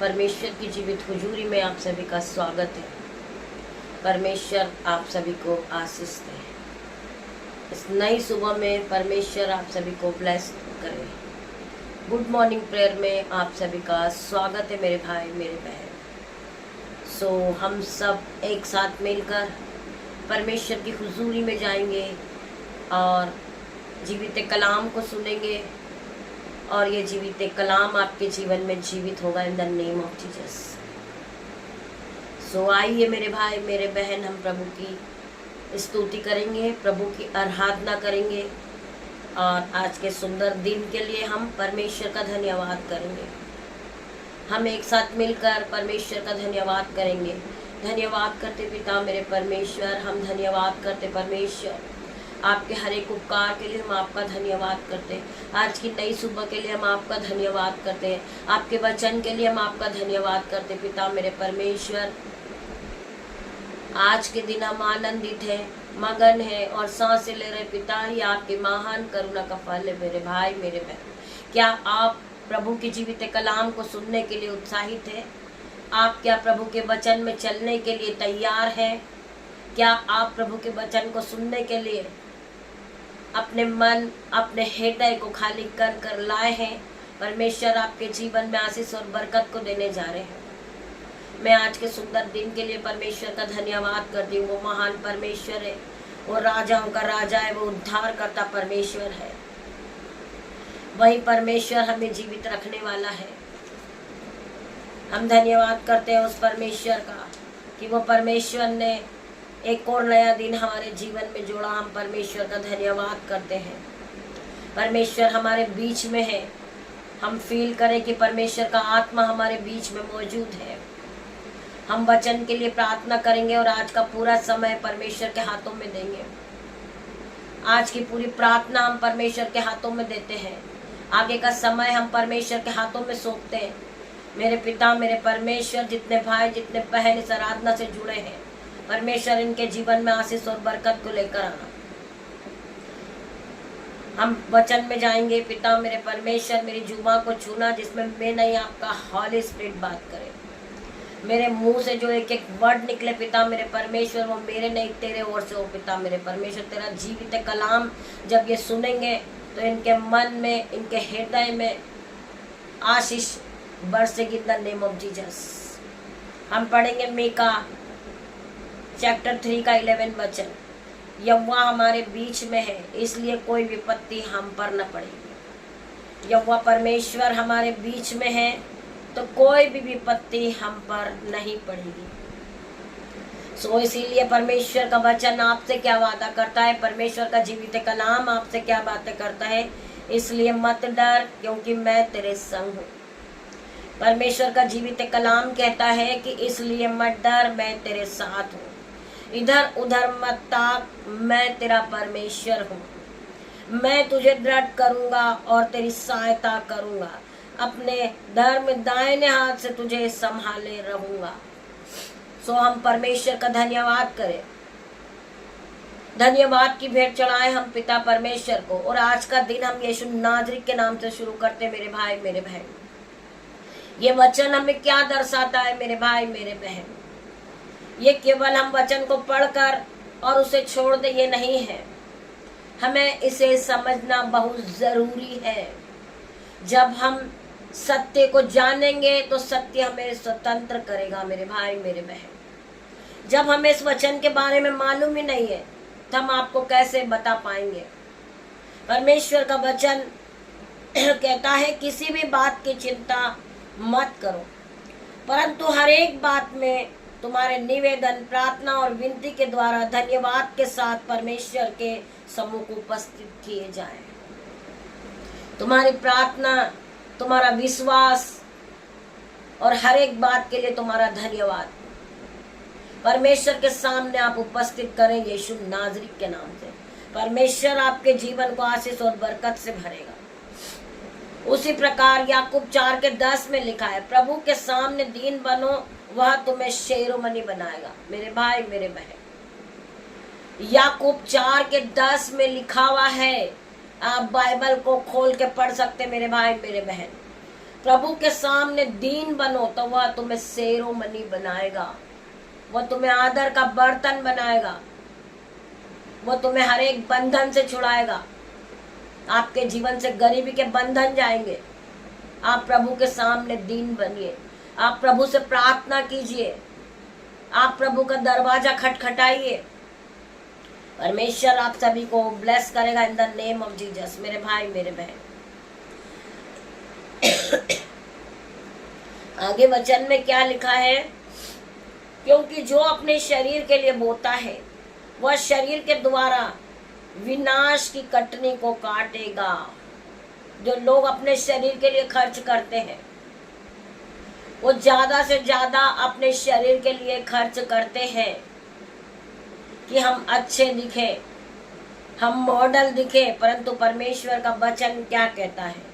परमेश्वर की जीवित हुजूरी में आप सभी का स्वागत है। परमेश्वर आप सभी को आशीष दे। इस नई सुबह में परमेश्वर आप सभी को ब्लेस करे। गुड मॉर्निंग प्रेयर में आप सभी का स्वागत है मेरे भाई मेरे बहन। हम सब एक साथ मिलकर परमेश्वर की हुजूरी में जाएंगे और जीवित कलाम को सुनेंगे और ये जीवित कलाम आपके जीवन में जीवित होगा इन द नेम ऑफ जीसस। आइए मेरे भाई मेरे बहन, हम प्रभु की स्तुति करेंगे, प्रभु की आराधना करेंगे और आज के सुंदर दिन के लिए हम परमेश्वर का धन्यवाद करेंगे। हम एक साथ मिलकर परमेश्वर का धन्यवाद करेंगे। धन्यवाद करते पिता मेरे परमेश्वर, हम धन्यवाद करते परमेश्वर आपके हर एक उपकार के लिए हम आपका धन्यवाद करते हैं। आज की नई सुबह के लिए हम आपका धन्यवाद करते हैं। आपके वचन के लिए हम आपका धन्यवाद करते पिता मेरे परमेश्वर। आज के दिन हम आनंदित हैं, मगन हैं और सांसें ले रहे पिता, ही आपकी महान करुणा का फल है मेरे भाई मेरे बहन। क्या आप प्रभु की जीवित कलाम को सुनने के लिए उत्साहित हैं? आप क्या प्रभु के वचन में चलने के लिए तैयार हैं? क्या आप प्रभु के वचन को सुनने के लिए अपने मन अपने हृदय को खाली कर कर लाए हैं? परमेश्वर आपके जीवन में आशीष और बरकत को देने जा रहे हैं। मैं आज के सुंदर दिन के लिए परमेश्वर का धन्यवाद करती हूँ। वो महान परमेश्वर है, वो राजाओं का राजा है, वो उद्धार करता परमेश्वर है। वही परमेश्वर हमें जीवित रखने वाला है। हम धन्यवाद करते हैं उस परमेश्वर का कि वो परमेश्वर ने एक और नया दिन हमारे जीवन में जोड़ा। हम परमेश्वर का धन्यवाद करते हैं। परमेश्वर हमारे बीच में है। हम फील करें कि परमेश्वर का आत्मा हमारे बीच में मौजूद है। हम वचन के लिए प्रार्थना करेंगे और आज का पूरा समय परमेश्वर के हाथों में देंगे। आज की पूरी प्रार्थना हम परमेश्वर के हाथों में देते हैं। आगे का समय हम परमेश्वर के हाथों में सौंपते हैं। मेरे पिता मेरे परमेश्वर, जितने भाई जितने बहन इस आराधना से जुड़े हैं, परमेश्वर इनके जीवन में आशीष और बरकत को लेकर आना। हम वचन में जाएंगे पिता मेरे परमेश्वर। मेरी जुबां को छूना जिसमें मैं नहीं आपका हॉली स्पिरिट बात करे। मेरे मुंह से जो एक एक वर्ड निकले पिता मेरे परमेश्वर, वो मेरे नहीं तेरे ओर से हो पिता मेरे परमेश्वर। तेरा जीवित कलाम जब ये सुनेंगे तो इनके मन में इनके हृदय में आशीष बरसेगी in the name of Jesus. हम पढ़ेंगे मीका चैप्टर 3 का 11 वचन। यहोवा हमारे बीच में है, इसलिए कोई विपत्ति हम पर न पड़ेगी। यहोवा परमेश्वर हमारे बीच में है तो कोई भी विपत्ति हम पर नहीं पड़ेगी। इसीलिए परमेश्वर का वचन आपसे क्या वादा करता है, परमेश्वर का जीवित कलाम आपसे क्या बातें करता है। इसलिए मत डर, क्योंकि मैं तेरे संग हूँ। परमेश्वर का जीवित कलाम कहता है कि इसलिए मत डर, मैं तेरे साथ हूँ। इधर उधर मत ताक, मैं तेरा परमेश्वर हूँ। मैं तुझे दृढ़ करूँगा और तेरी सहायता करूँगा। अपने धर्म दाहिने हाथ से तुझे संभाले रहूँगा। हम परमेश्वर का धन्यवाद करें, धन्यवाद की भेंट चढ़ाएं हम पिता परमेश्वर को। और आज का दिन हम यीशु नाज़री के नाम से शुरू करते मेरे भाई मेरे बहन। ये वचन हमें क्या दर्शाता है मेरे भाई मेरे बहन? ये केवल हम वचन को पढ़कर और उसे छोड़ दे ये नहीं है। हमें इसे समझना बहुत जरूरी है। जब हम सत्य को जानेंगे तो सत्य हमें स्वतंत्र करेगा मेरे भाई मेरे बहन। जब हमें इस वचन के बारे में मालूम ही नहीं है तो हम आपको कैसे बता पाएंगे? परमेश्वर का वचन कहता है किसी भी बात की चिंता मत करो, परंतु हर एक बात में तुम्हारे निवेदन प्रार्थना और विनती के द्वारा धन्यवाद के साथ परमेश्वर के सम्मुख उपस्थित किए जाएं। तुम्हारी प्रार्थना, तुम्हारा विश्वास और हर एक बात के लिए तुम्हारा धन्यवाद परमेश्वर के सामने आप उपस्थित करें यीशु नाज़री के नाम से। परमेश्वर आपके जीवन को आशीष और बरकत से भरेगा। उसी प्रकार याकूब 4:10 में लिखा है, प्रभु के सामने दीन बनो, वह तुम्हें शेरोमणि बनाएगा। मेरे भाई मेरे बहन, याकूब 4:10 में लिखा हुआ है। आप बाइबल को खोल के पढ़ सकते मेरे भाई मेरे बहन। प्रभु के सामने दीन बनो तो वह तुम्हें सेरोमणि बनाएगा, वह तुम्हें आदर का बर्तन बनाएगा, वो तुम्हें हर एक बंधन से छुड़ाएगा। आपके जीवन से गरीबी के बंधन जाएंगे। आप प्रभु के सामने दीन बनिए, आप प्रभु से प्रार्थना कीजिए, आप प्रभु का दरवाजा खटखटाइए। परमेश्वर आप सभी को ब्लेस करेगा इन द नेम ऑफ जीसस। मेरे भाई मेरे बहन, आगे वचन में क्या लिखा है? क्योंकि जो अपने शरीर के लिए बोता है वह शरीर के द्वारा विनाश की कटनी को काटेगा। जो लोग अपने शरीर के लिए खर्च करते हैं वो ज्यादा से ज्यादा अपने शरीर के लिए खर्च करते हैं कि हम अच्छे दिखे, हम मॉडल दिखे। परंतु परमेश्वर का वचन क्या कहता है?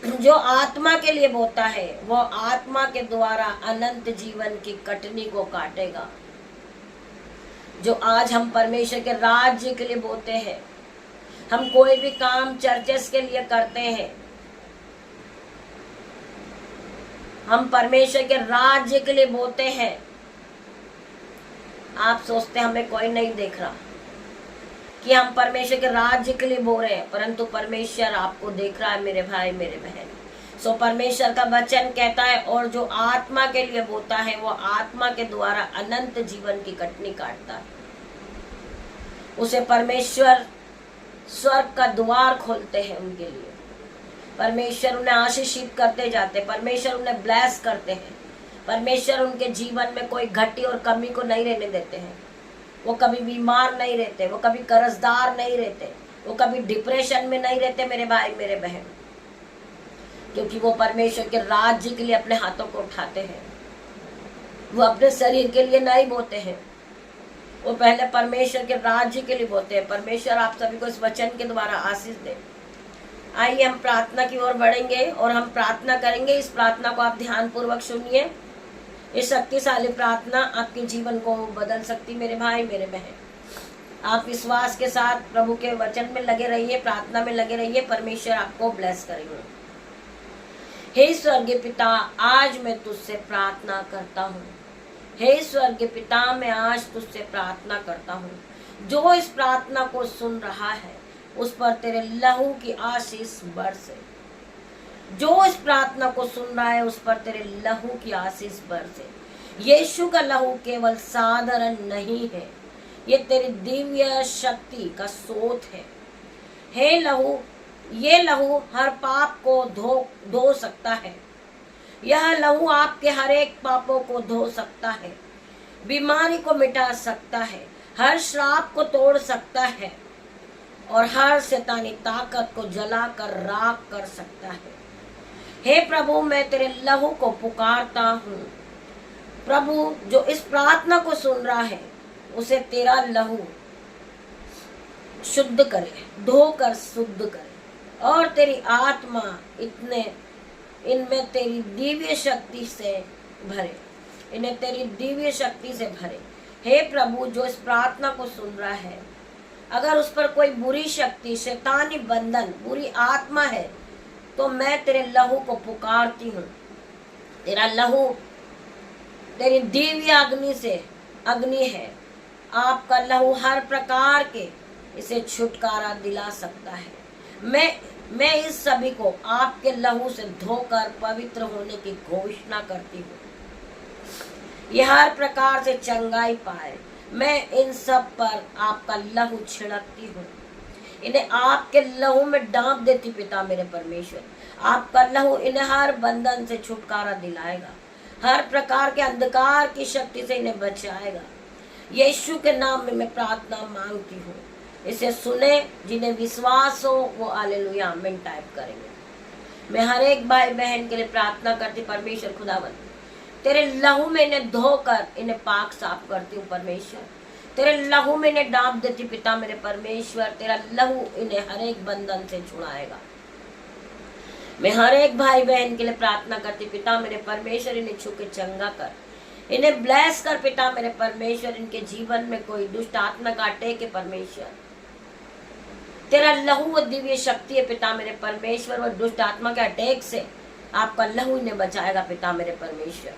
जो आत्मा के लिए बोता है वो आत्मा के द्वारा अनंत जीवन की कटनी को काटेगा। जो आज हम परमेश्वर के राज्य के लिए बोते हैं, हम कोई भी काम चर्चेस के लिए करते हैं, हम परमेश्वर के राज्य के लिए बोते हैं। आप सोचते हैं हमें कोई नहीं देख रहा कि हम परमेश्वर के राज्य के लिए बो रहे हैं, परंतु परमेश्वर आपको देख रहा है मेरे भाई मेरे बहन। सो परमेश्वर का वचन कहता है, और जो आत्मा के लिए बोता है वो आत्मा के द्वारा अनंत जीवन की कटनी काटता है। उसे परमेश्वर स्वर्ग का द्वार खोलते हैं उनके लिए। परमेश्वर उन्हें आशीषित करते जाते, परमेश्वर उन्हें ब्लेस करते हैं। परमेश्वर उनके जीवन में कोई घटी और कमी को नहीं रहने देते हैं। वो कभी बीमार नहीं रहते, वो कभी कर्जदार नहीं रहते, वो कभी डिप्रेशन में नहीं रहते मेरे भाई मेरे बहन, क्योंकि वो परमेश्वर के राज्य के लिए अपने हाथों को उठाते हैं। वो अपने शरीर के लिए नहीं बोते हैं, वो पहले परमेश्वर के राज्य के लिए बोते हैं। परमेश्वर आप सभी को इस वचन के द्वारा आशीष दे। आइए हम प्रार्थना की ओर बढ़ेंगे और हम प्रार्थना करेंगे। इस प्रार्थना को आप ध्यान पूर्वक सुनिए। इस शक्तिशाली प्रार्थना आपके जीवन को बदल सकती मेरे भाई मेरे बहन। आप विश्वास के साथ प्रभु के वचन में लगे रहिए, प्रार्थना में लगे रहिए। परमेश्वर आपको ब्लेस करेंगे। हे स्वर्गीय पिता, आज मैं तुझसे प्रार्थना करता हूँ। हे स्वर्गीय पिता, मैं आज तुझसे प्रार्थना करता हूँ। जो इस प्रार्थना को सुन रहा है उस पर तेरे लहू की आशीष बरसे। जो इस प्रार्थना को सुन रहा है उस पर तेरे लहू की आशीष बरसे। यीशु का लहू केवल साधारण नहीं है, ये तेरी दिव्य शक्ति का स्रोत है। हे लहू, ये लहू हर पाप को धो सकता है। यह लहू आपके हर एक पापों को धो सकता है, बीमारी को मिटा सकता है, हर श्राप को तोड़ सकता है और हर शैतानी ताकत को जलाकर राख कर सकता है। हे प्रभु, मैं तेरे लहू को पुकारता हूँ। प्रभु, जो इस प्रार्थना को सुन रहा है उसे तेरा लहू शुद्ध करे, धोकर शुद्ध करे, और तेरी आत्मा इनमें तेरी दिव्य शक्ति से भरे, इन्हें तेरी दिव्य शक्ति से भरे। हे प्रभु, जो इस प्रार्थना को सुन रहा है, अगर उस पर कोई बुरी शक्ति, शैतानी बंधन, बुरी आत्मा है, तो मैं तेरे लहू को पुकारती हूँ। तेरा लहू तेरी दिव्य अग्नि है। आपका लहू हर प्रकार के इसे छुटकारा दिला सकता है। मैं इस सभी को आपके लहू से धोकर पवित्र होने की घोषणा करती हूँ। यह हर प्रकार से चंगाई पाए। मैं इन सब पर आपका लहू छिड़कती हूँ। इन्हें आपके लहू में डांप देती पिता मेरे परमेश्वर। आपका लहू इन्हें हर बंधन से छुटकारा दिलाएगा, हर प्रकार के अंधकार की शक्ति से इन्हें बचाएगा। यीशु के नाम में मैं प्रार्थना मांगती हूँ। इसे सुने जिन्हें विश्वास हो वो हालेलुया आमीन टाइप करेंगे। मैं हर एक भाई बहन के लिए प्रार्थना करती परमेश्वर खुदावन, तेरे लहू में इन्हें धोकर इन्हें पाक साफ करती हूँ परमेश्वर। तेरे लहू में इन्हें डांप देती पिता मेरे परमेश्वर। तेरा लहू इन्हें हर एक बंधन से छुड़ाएगा। मैं हर एक भाई बहन के लिए प्रार्थना करती पिता मेरे परमेश्वर, इन्हें छू के चंगा कर, इन्हें ब्लेस कर पिता मेरे परमेश्वर। इनके जीवन में कोई दुष्ट आत्मा काटे के परमेश्वर तेरा लहू व दिव्य शक्ति है पिता मेरे परमेश्वर, व दुष्ट आत्मा के अटैक से आपका लहू इन्हें बचाएगा पिता मेरे परमेश्वर।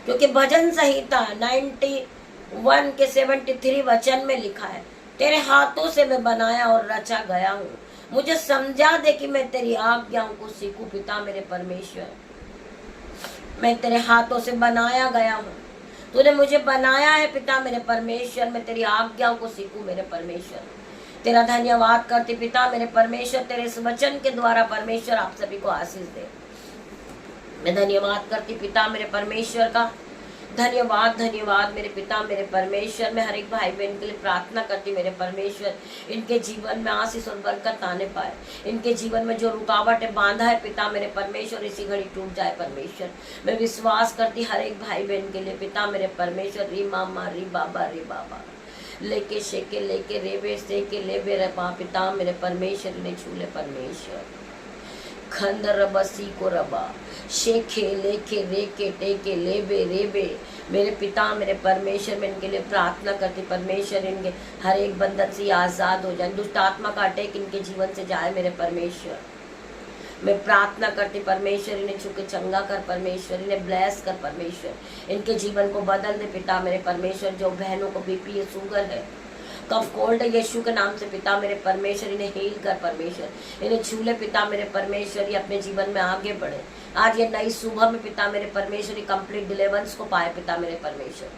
क्योंकि भजन संहिता 91 के 73 वचन में लिखा है, तेरे हाथों से मैं बनाया और रचा गया हूँ, मुझे समझा दे कि मैं तेरी आज्ञाओं को सीखूं पिता मेरे परमेश्वर। मैं तेरे हाथों से बनाया गया हूँ, तूने मुझे बनाया है पिता मेरे परमेश्वर, मैं तेरी आज्ञाओं को सीखूं मेरे परमेश्वर। तेरा धन्यवाद करती पिता मेरे परमेश्वर, तेरे इस वचन के द्वारा परमेश्वर आप सभी को आशीष दे। मैं धन्यवाद करती पिता मेरे परमेश्वर का, धन्यवाद धन्यवाद मेरे पिता मेरे परमेश्वर। मैं हर एक भाई बहन के लिए प्रार्थना करती मेरे परमेश्वर, इनके जीवन में आशीष और बरकत आने पाए, इनके जीवन में जो रुकावटें बांधा है पिता मेरे परमेश्वर इसी घड़ी टूट जाए परमेश्वर। मैं विश्वास करती हर एक भाई बहन के लिए पिता मेरे परमेश्वर, री मामा री बाबा लेके शेके लेके रेबे से के लेबे रबा पिता मेरे परमेश्वर ने छूले परमेश्वर। खंद रबा सी को रबा शेखे लेके रेके टेके लेबे रेबे मेरे पिता मेरे परमेश्वर। मैं इनके लिए प्रार्थना करती परमेश्वर, इनके हर एक बंधन से आजाद हो जाए, दुष्ट आत्मा का अटैक इनके जीवन से जाए मेरे परमेश्वर। मैं प्रार्थना करती परमेश्वर, इन्हें छुके चंगा कर परमेश्वर, इन्हें ब्लेस कर परमेश्वर, इनके जीवन को बदल दे पिता मेरे परमेश्वर। जो बहनों को बीपी है, शुगर है, कफ कोल्ड है, यीशु के नाम से पिता मेरे परमेश्वर इन्हें हील कर परमेश्वर, इन्हें छूले पिता मेरे परमेश्वर, ये अपने जीवन में आगे बढ़े। आज ये नई सुबह में पिता मेरे परमेश्वर कंप्लीट डिलीवरेंस को पाए पिता मेरे परमेश्वर।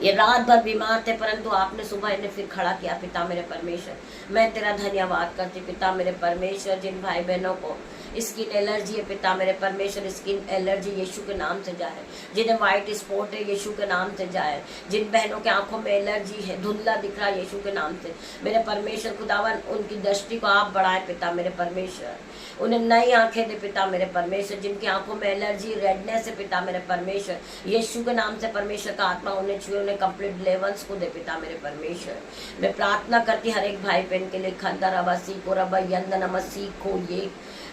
ये रात भर बीमार थे परंतु आपने सुबह इन्हें फिर खड़ा किया पिता मेरे परमेश्वर। मैं तेरा धन्यवाद करती पिता मेरे परमेश्वर। जिन भाई बहनों को स्किन एलर्जी है पिता मेरे परमेश्वर, स्किन एलर्जी यीशु के नाम से जाए। जिन्हें व्हाइट स्पॉट है यीशु के नाम से जाए। जिन बहनों के आंखों में एलर्जी है, धुंधला दिख रहा है यीशु के नाम से मेरे परमेश्वर खुदावन, उनकी दृष्टि को आप बढ़ाए पिता मेरे परमेश्वर, उन्हें नई आंखें दे पिता मेरे परमेश्वर। जिनकी आंखों में एलर्जी रेडनेस है पिता मेरे परमेश्वर, यीशु के नाम से परमेश्वर का आत्मा उन्हें छुए, उन्हें कंप्लीट डिलीवरेंस को दे पिता मेरे परमेश्वर। मैं प्रार्थना करती हर एक भाई बहन के लिए, खंदा रबा सीखो रबा यंदनमा सीखो ये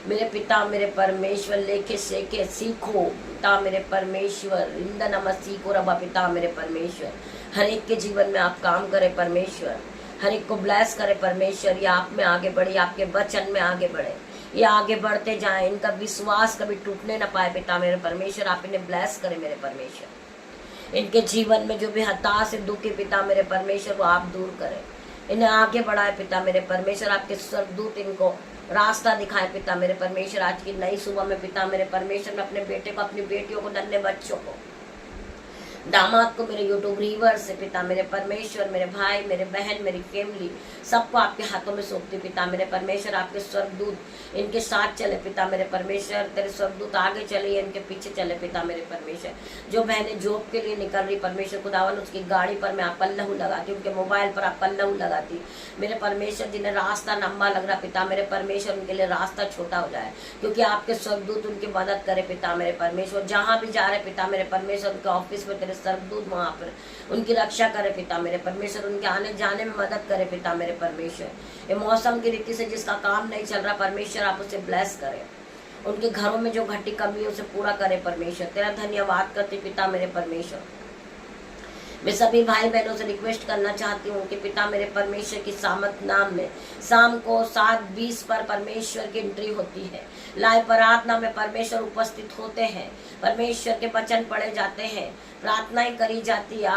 मेरे पिता मेरे परमेश्वर, लेके सेके सीखो पिता मेरे परमेश्वर, इंदनमा सीखो रबा पिता मेरे परमेश्वर। हर एक के जीवन में आप काम करें परमेश्वर, हर एक को ब्लेस करे परमेश्वर। ये आप में आगे बढ़े, आपके वचन में आगे बढ़े, ये आगे बढ़ते जाएं, इनका विश्वास कभी टूटने ना पाए पिता मेरे परमेश्वर। आप इन्हें ब्लेस करें मेरे परमेश्वर। इनके जीवन में जो भी हताश है, दुख है पिता मेरे परमेश्वर, वो आप दूर करें, इन्हें आगे बढ़ाए पिता मेरे परमेश्वर। आपके स्वर्गदूत इनको रास्ता दिखाए पिता मेरे परमेश्वर। आज की नई सुबह में पिता मेरे परमेश्वर, मैं अपने बेटे को, अपनी बेटियों को, नन्हे बच्चों को, दामाद को, मेरे यूट्यूब व्यूअर्स से पिता मेरे परमेश्वर, मेरे भाई, मेरे बहन, मेरी फैमिली, सबको आपके हाथों में सौंपती पिता मेरे परमेश्वर। आपके स्वर्गदूत इनके साथ चले पिता मेरे परमेश्वर, तेरे स्वर्गदूत आगे चले, इनके पीछे चले पिता मेरे परमेश्वर। जो बहनें जॉब के लिए निकल रही परमेश्वर खुदावन, उसकी गाड़ी पर मैं आपका लहू लगाती, उनके मोबाइल पर आपका लहू लगाती मेरे परमेश्वर। जिन्हें रास्ता लंबा लग रहा पिता मेरे परमेश्वर, उनके लिए रास्ता छोटा हो जाए, क्योंकि आपके स्वर्गदूत उनकी मदद करे पिता मेरे परमेश्वर। जहाँ भी जा रहे पिता मेरे परमेश्वर, उनके ऑफिस में तेरे स्वर्गदूत वहाँ पर उनकी रक्षा करे पिता मेरे परमेश्वर, उनके आने जाने में मदद करे पिता मेरे परमेश्वर। ये मौसम की रीति से जिसका काम नहीं चल रहा परमेश्वर, आप उसे ब्लेस करें, उनके घरों में जो घटी कमी है उसे पूरा करे परमेश्वर। तेरा धन्यवाद करते पिता मेरे परमेश्वर। मैं सभी भाई बहनों से रिक्वेस्ट करना चाहती हूँ कि पिता मेरे परमेश्वर की सामत नाम में शाम को 7:20 पर परमेश्वर की एंट्री होती है। लाइव प्रार्थना में परमेश्वर उपस्थित होते हैं, परमेश्वर के वचन पढ़े जाते हैं, प्रार्थनाएं करी जाती है।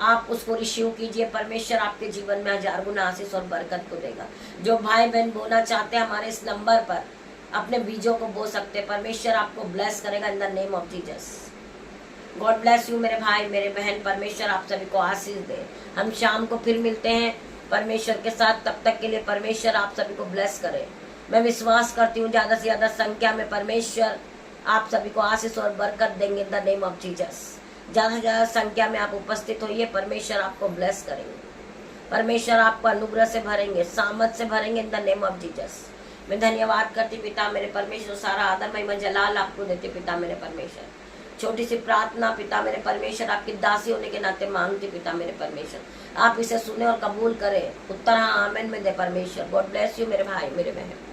आप उसको रिसीव कीजिए, परमेश्वर आपके जीवन में 1000 गुना आशीष और बरकत को देगा। जो भाई बहन बोना चाहते हैं हमारे इस नंबर पर अपने बीजों को बो सकते हैं, परमेश्वर आपको ब्लेस करेगा इन the name of Jesus. God bless you मेरे भाई मेरे बहन, परमेश्वर आप सभी को आशीष दे। हम शाम को फिर मिलते हैं परमेश्वर के साथ, तब तक के लिए परमेश्वर आप सभी को ब्लेस करे। मैं विश्वास करती हूँ ज़्यादा से ज़्यादा संख्या में परमेश्वर आप सभी को आशीष और बरकत देंगे इन द नेम ऑफ जीसस। ज़्यादा से ज़्यादा संख्या में आप उपस्थित होइए, परमेश्वर आपको ब्लेस करेंगे, परमेश्वर आपको अनुग्रह से भरेंगे, सामर्थ से भरेंगे इन द नेम ऑफ जीसस। मैं धन्यवाद करती पिता मेरे परमेश्वर, सारा आदर महिमा जलाल आपको देते पिता मेरे परमेश्वर। छोटी सी प्रार्थना पिता मेरे परमेश्वर, आपकी दासी होने के नाते मांगती पिता मेरे परमेश्वर, आप इसे सुने और कबूल करें। उत्तर हाँ आमीन में दे परमेश्वर। गॉड ब्लेस यू मेरे भाई मेरे बहन।